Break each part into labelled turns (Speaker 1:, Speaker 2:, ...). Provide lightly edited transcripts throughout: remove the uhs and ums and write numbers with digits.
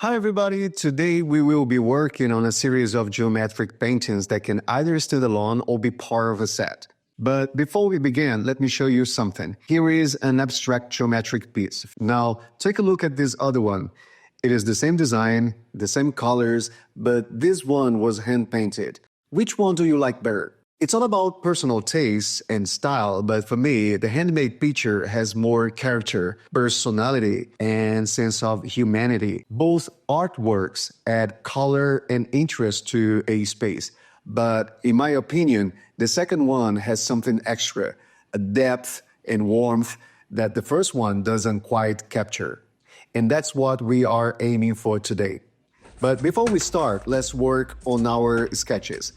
Speaker 1: Hi everybody, today we will be working on a series of geometric paintings that can either stand alone or be part of a set. But before we begin, let me show you something. Here is an abstract geometric piece. Now take a look at this other one. It is the same design, the same colors, but this one was hand painted. Which one do you like better? It's all about personal taste and style, but for me, the handmade picture has more character, personality, and sense of humanity. Both artworks add color and interest to a space, but in my opinion, the second one has something extra, a depth and warmth that the first one doesn't quite capture. And that's what we are aiming for today. But before we start, let's work on our sketches.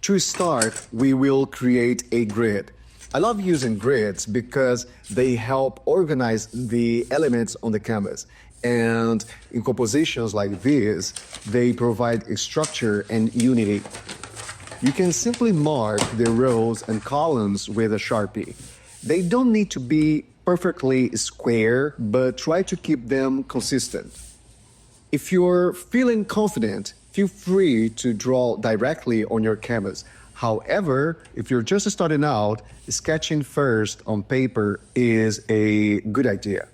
Speaker 1: To start, we will create a grid. I love using grids because they help organize the elements on the canvas. And in compositions like this, they provide a structure and unity. You can simply mark the rows and columns with a Sharpie. They don't need to be perfectly square, but try to keep them consistent. If you're feeling confident, feel free to draw directly on your canvas. However, if you're just starting out, sketching first on paper is a good idea.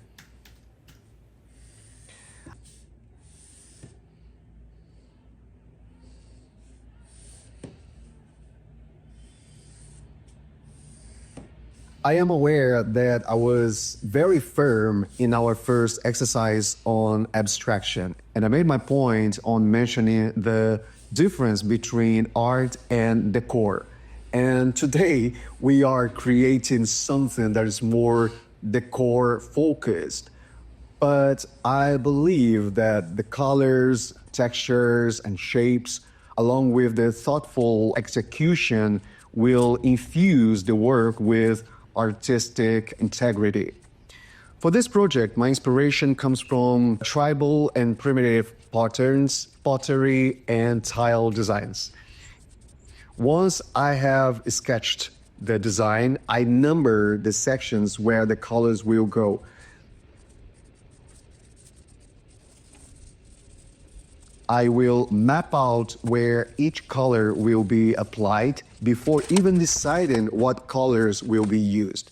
Speaker 1: I am aware that I was very firm in our first exercise on abstraction, and I made my point on mentioning the difference between art and decor. And today we are creating something that is more decor focused. But I believe that the colors, textures, and shapes, along with the thoughtful execution, will infuse the work with artistic integrity. For this project, my inspiration comes from tribal and primitive patterns, pottery, and tile designs. Once I have sketched the design, I number the sections where the colors will go. I will map out where each color will be applied before even deciding what colors will be used.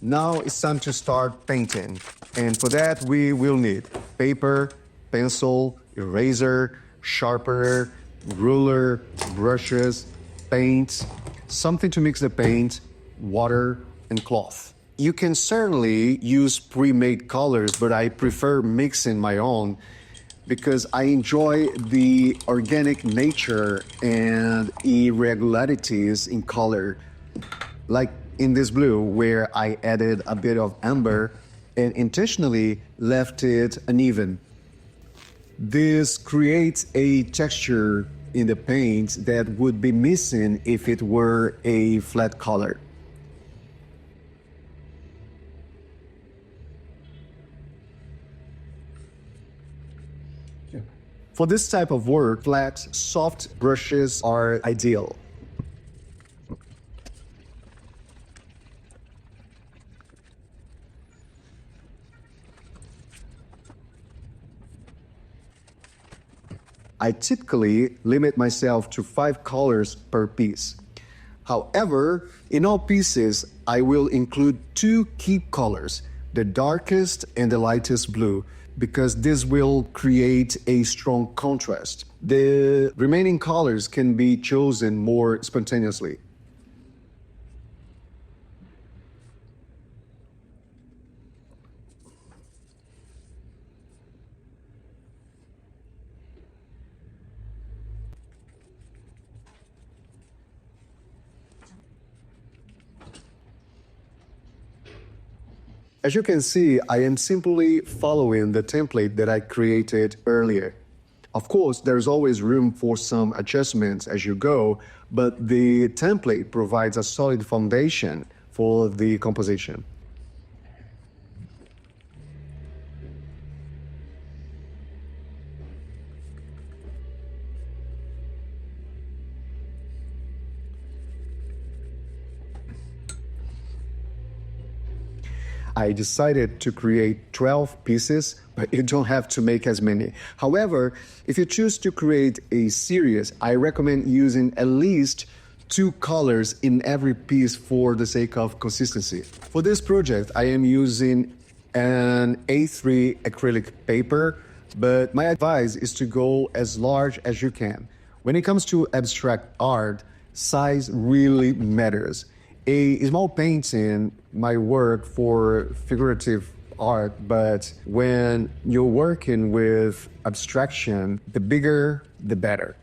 Speaker 1: Now it's time to start painting. And for that, we will need paper, pencil, eraser, sharpener, ruler, brushes, paint, something to mix the paint, water, and cloth. You can certainly use pre-made colors, but I prefer mixing my own because I enjoy the organic nature and irregularities in color. Like in this blue, where I added a bit of amber and intentionally left it uneven. This creates a texture in the paint that would be missing if it were a flat color. For this type of work, flat, soft brushes are ideal. I typically limit myself to 5 colors per piece. However, in all pieces, I will include 2 key colors, the darkest and the lightest blue, because this will create a strong contrast. The remaining colors can be chosen more spontaneously. As you can see, I am simply following the template that I created earlier. Of course, there's always room for some adjustments as you go, but the template provides a solid foundation for the composition. I decided to create 12 pieces, but you don't have to make as many. However, if you choose to create a series, I recommend using at least 2 colors in every piece for the sake of consistency. For this project, I am using an A3 acrylic paper, but my advice is to go as large as you can. When it comes to abstract art, size really matters. A small painting might work for figurative art, but when you're working with abstraction, the bigger, the better.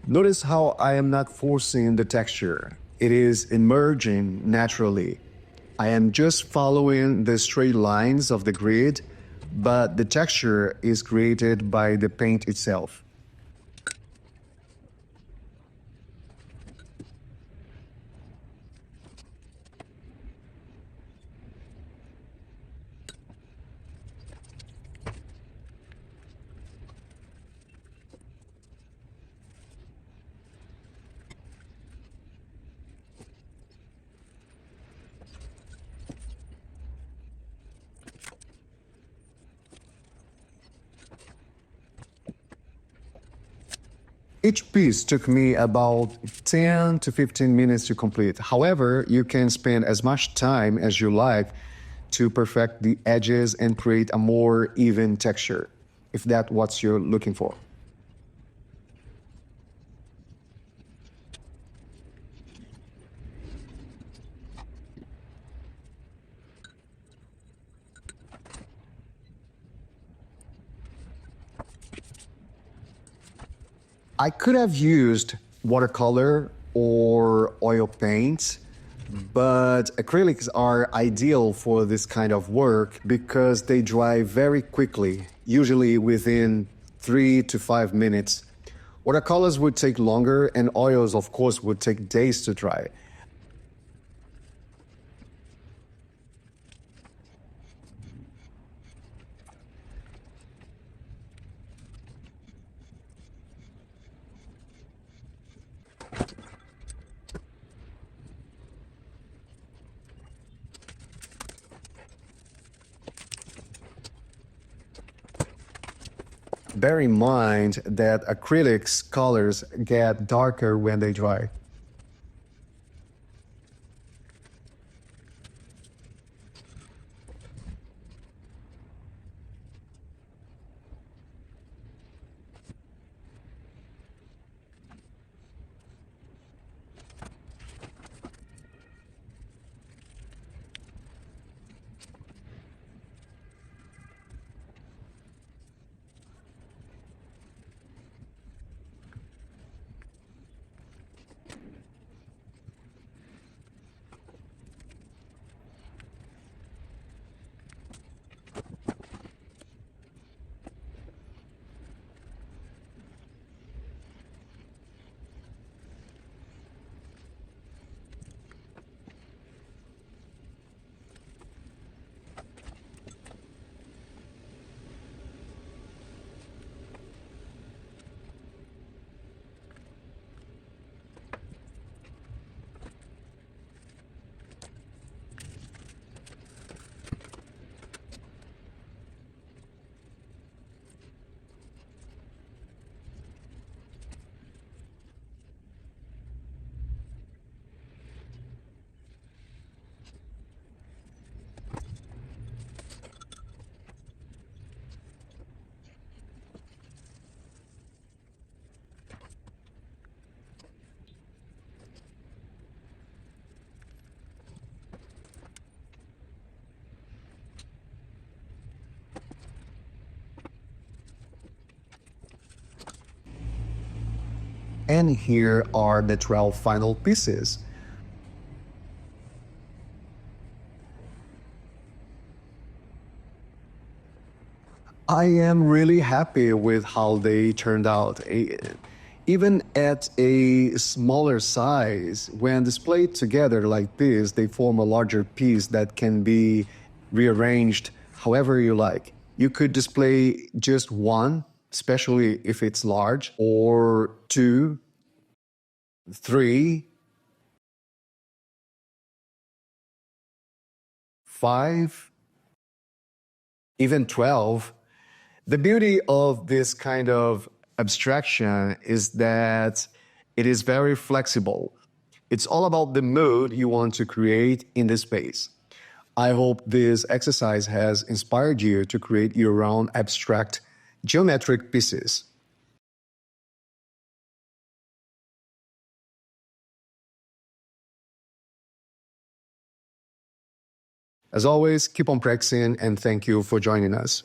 Speaker 1: Notice how I am not forcing the texture. It is emerging naturally. I am just following the straight lines of the grid, but the texture is created by the paint itself. Each piece took me about 10 to 15 minutes to complete. However, you can spend as much time as you like to perfect the edges and create a more even texture, if that's what you're looking for. I could have used watercolor or oil paint, but acrylics are ideal for this kind of work because they dry very quickly, usually within 3 to 5 minutes. Watercolors would take longer, and oils, of course, would take days to dry. Bear in mind that acrylics colors get darker when they dry. And here are the 12 final pieces. I am really happy with how they turned out. Even at a smaller size, when displayed together like this, they form a larger piece that can be rearranged however you like. You could display just one, especially if it's large, or two, three, five, even 12. The beauty of this kind of abstraction is that it is very flexible. It's all about the mood you want to create in the space. I hope this exercise has inspired you to create your own abstract geometric pieces. As always, keep on practicing and thank you for joining us.